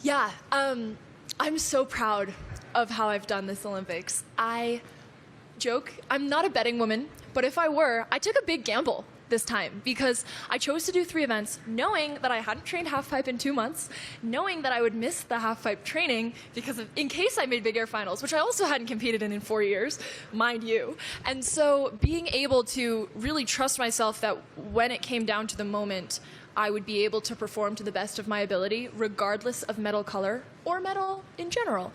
Yeah, I'm so proud of how I've done this Olympics. I joke, I'm not a betting woman, but if I were, I took a big gamble this time because I chose to do 3 events knowing that I hadn't trained half pipe in 2 months, knowing that I would miss the half pipe training because in case I made big air finals, which I also hadn't competed in 4 years, mind you. And so being able to really trust myself that when it came down to the moment, I would be able to perform to the best of my ability, regardless of medal color or medal in general.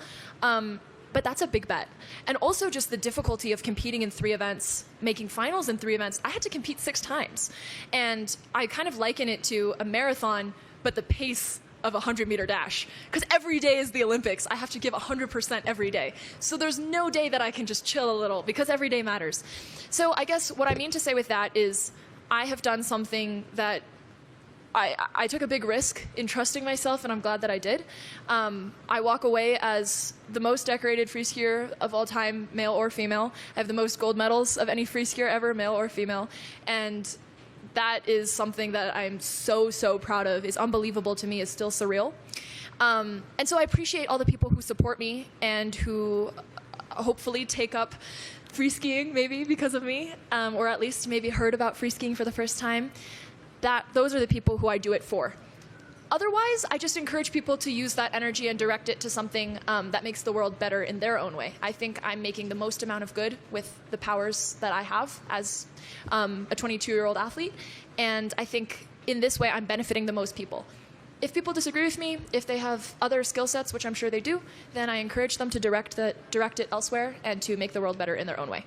But that's a big bet. And also just the difficulty of competing in 3 events, making finals in 3 events. I had to compete 6 times. And I kind of liken it to a marathon, but the pace of a 100-meter dash. Because every day is the Olympics. I have to give 100% every day. So there's no day that I can just chill a little because every day matters. So I guess what I mean to say with that is I have done something that I took a big risk in trusting myself, and I'm glad that I did. I walk away as the most decorated free skier of all time, male or female. I have the most gold medals of any free skier ever, male or female. And that is something that I'm so, so proud of. It's unbelievable to me. It's still surreal. And so I appreciate all the people who support me and who hopefully take up free skiing maybe because of me, or at least maybe heard about free skiing for the first time. Those are the people who I do it for. Otherwise, I just encourage people to use that energy and direct it to something that makes the world better in their own way. I think I'm making the most amount of good with the powers that I have as a 22-year-old athlete, and I think in this way I'm benefiting the most people. If people disagree with me, if they have other skill sets, which I'm sure they do, then I encourage them to direct it elsewhere and to make the world better in their own way.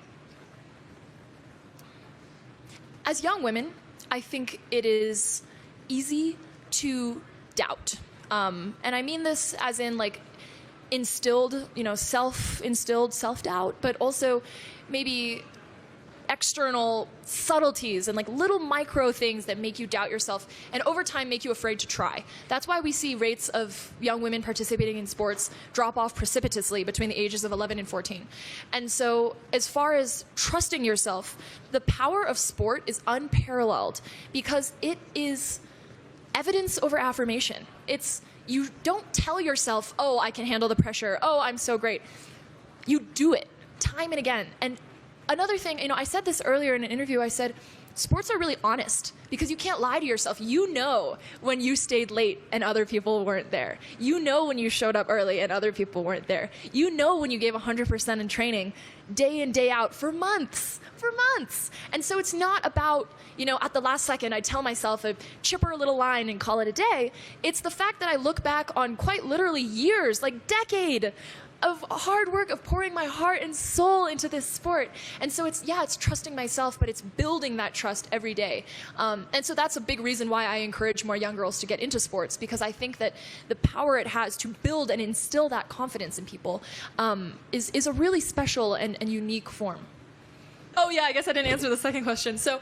As young women, I think it is easy to doubt. And I mean this as in like instilled, self-instilled self-doubt, but also maybe external subtleties and like little micro things that make you doubt yourself and over time make you afraid to try. That's why we see rates of young women participating in sports drop off precipitously between the ages of 11 and 14. And so as far as trusting yourself, the power of sport is unparalleled because it is evidence over affirmation. You don't tell yourself, oh, I can handle the pressure. Oh, I'm so great. You do it time and again. And another thing, I said this earlier in an interview, I said, sports are really honest because you can't lie to yourself. You know when you stayed late and other people weren't there. You know when you showed up early and other people weren't there. You know when you gave 100% in training day in, day out for months. And so it's not about, at the last second I tell myself a chipper little line and call it a day. It's the fact that I look back on quite literally years, like decade of hard work, of pouring my heart and soul into this sport. And so it's trusting myself, but it's building that trust every day. And so that's a big reason why I encourage more young girls to get into sports, because I think that the power it has to build and instill that confidence in people is a really special and unique form. Oh yeah, I guess I didn't answer the second question. So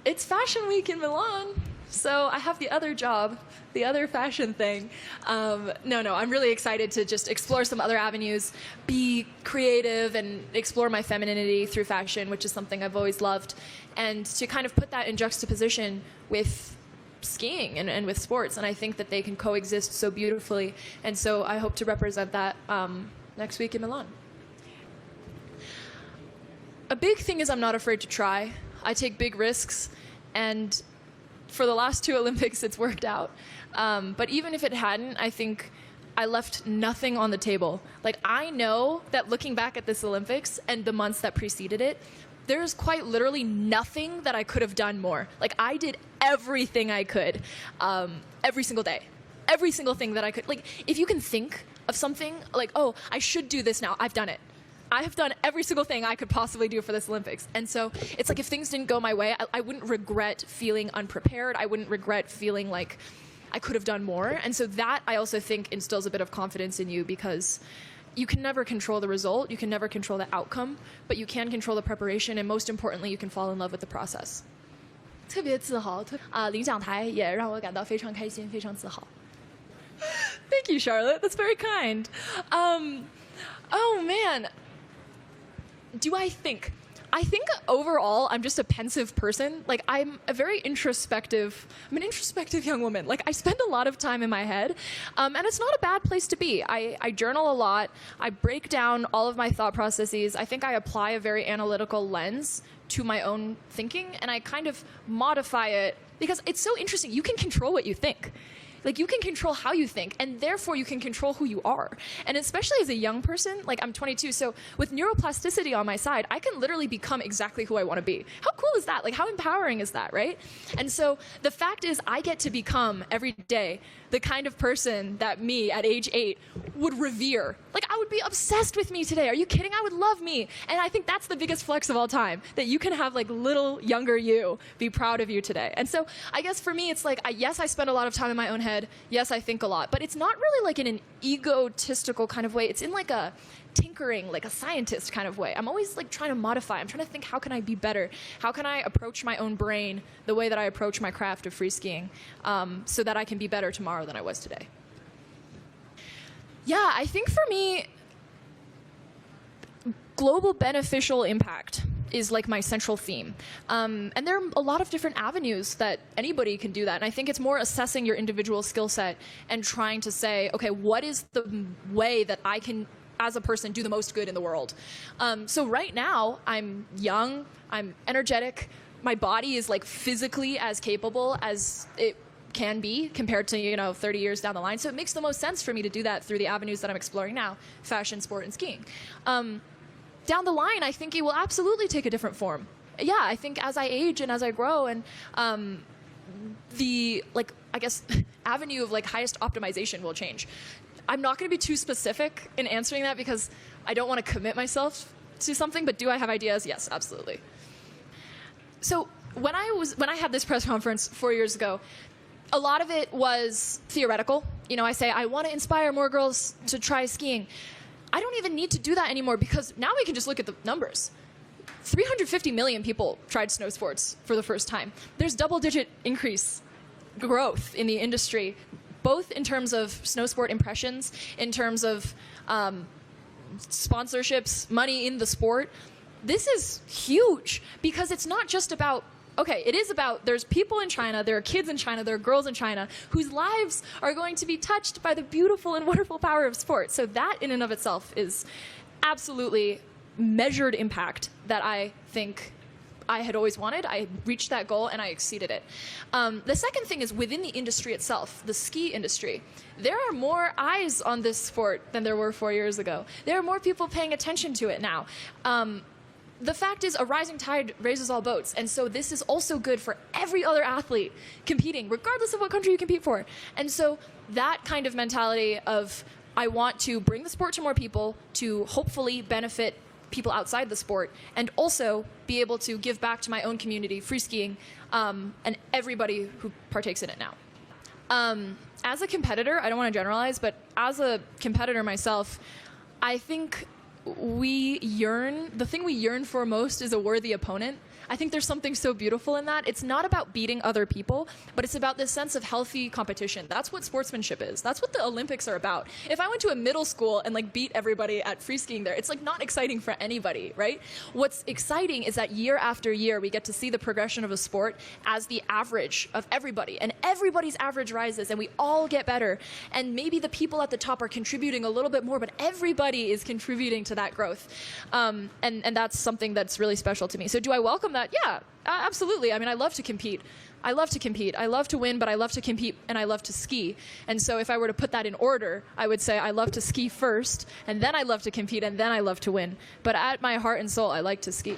it's Fashion Week in Milan. So I have the other job, the other fashion thing. No, I'm really excited to just explore some other avenues, be creative and explore my femininity through fashion, which is something I've always loved, and to kind of put that in juxtaposition with skiing and with sports. And I think that they can coexist so beautifully. And so I hope to represent that next week in Milan. A big thing is I'm not afraid to try. I take big risks, and for the last 2 Olympics, it's worked out. But even if it hadn't, I think I left nothing on the table. Like, I know that looking back at this Olympics and the months that preceded it, there's quite literally nothing that I could have done more. Like, I did everything I could, every single day. Every single thing that I could. Like, if you can think of something, like, oh, I should do this now, I've done it. I have done every single thing I could possibly do for this Olympics. And so it's like if things didn't go my way, I wouldn't regret feeling unprepared. I wouldn't regret feeling like I could have done more. And so that, I also think, instills a bit of confidence in you, because you can never control the result. You can never control the outcome, but you can control the preparation. And most importantly, you can fall in love with the process. 特别自豪，领奖台也让我感到非常开心，非常自豪。Thank you, Charlotte. That's very kind. Oh, man. Do I think? I think overall, I'm just a pensive person. Like, I'm an introspective young woman. Like, I spend a lot of time in my head, and it's not a bad place to be. I journal a lot. I break down all of my thought processes. I think I apply a very analytical lens to my own thinking, and I kind of modify it because it's so interesting. You can control what you think. Like, you can control how you think, and therefore you can control who you are. And especially as a young person, like I'm 22, so with neuroplasticity on my side, I can literally become exactly who I want to be. How cool is that? Like, how empowering is that, right? And so the fact is, I get to become every day the kind of person that me at age 8 would revere. Like, I would be obsessed with me today. Are you kidding? I would love me. And I think that's the biggest flex of all time, that you can have like little younger you be proud of you today. And so I guess for me, it's like, yes, I spend a lot of time in my own head. Yes, I think a lot, but it's not really like in an egotistical kind of way. It's in like a tinkering, like a scientist kind of way. I'm always like trying to modify. I'm trying to think, how can I be better? How can I approach my own brain the way that I approach my craft of free skiing, so that I can be better tomorrow than I was today? Yeah, I think for me, global beneficial impact is like my central theme. And there are a lot of different avenues that anybody can do that. And I think it's more assessing your individual skill set and trying to say, okay, what is the way that I can, as a person, do the most good in the world? So right now, I'm young, I'm energetic, my body is like physically as capable as it can be compared to 30 years down the line. So it makes the most sense for me to do that through the avenues that I'm exploring now: fashion, sport, and skiing. Down the line, I think it will absolutely take a different form. Yeah, I think as I age and as I grow, and the, like, I guess, avenue of like highest optimization will change. I'm not going to be too specific in answering that because I don't want to commit myself to something, but do I have ideas? Yes, absolutely. So when I had this press conference 4 years ago, a lot of it was theoretical. I say, I want to inspire more girls to try skiing. I don't even need to do that anymore because now we can just look at the numbers. 350 million people tried snow sports for the first time. There's double-digit growth in the industry, both in terms of snow sport impressions, in terms of sponsorships, money in the sport. This is huge because it's not just about, okay, it is about, there's people in China, there are kids in China, there are girls in China whose lives are going to be touched by the beautiful and wonderful power of sport. So that in and of itself is absolutely measured impact that I think I had always wanted. I reached that goal and I exceeded it. The second thing is within the industry itself, the ski industry. There are more eyes on this sport than there were 4 years ago. There are more people paying attention to it now. The fact is, a rising tide raises all boats, and so this is also good for every other athlete competing, regardless of what country you compete for. And so that kind of mentality of, I want to bring the sport to more people to hopefully benefit people outside the sport, and also be able to give back to my own community, free skiing, and everybody who partakes in it now. As a competitor, I don't want to generalize, but as a competitor myself, I think the thing we yearn for most is a worthy opponent. I think there's something so beautiful in that. It's not about beating other people, but it's about this sense of healthy competition. That's what sportsmanship is. That's what the Olympics are about. If I went to a middle school and like beat everybody at free skiing there, it's like not exciting for anybody, right? What's exciting is that year after year, we get to see the progression of a sport as the average of everybody, and everybody's average rises and we all get better. And maybe the people at the top are contributing a little bit more, but everybody is contributing to that growth. And that's something that's really special to me. So do I welcome that? Yeah, absolutely. I mean, I love to compete. I love to compete. I love to win, but I love to compete and I love to ski. And so if I were to put that in order, I would say I love to ski first, and then I love to compete, and then I love to win. But at my heart and soul, I like to ski.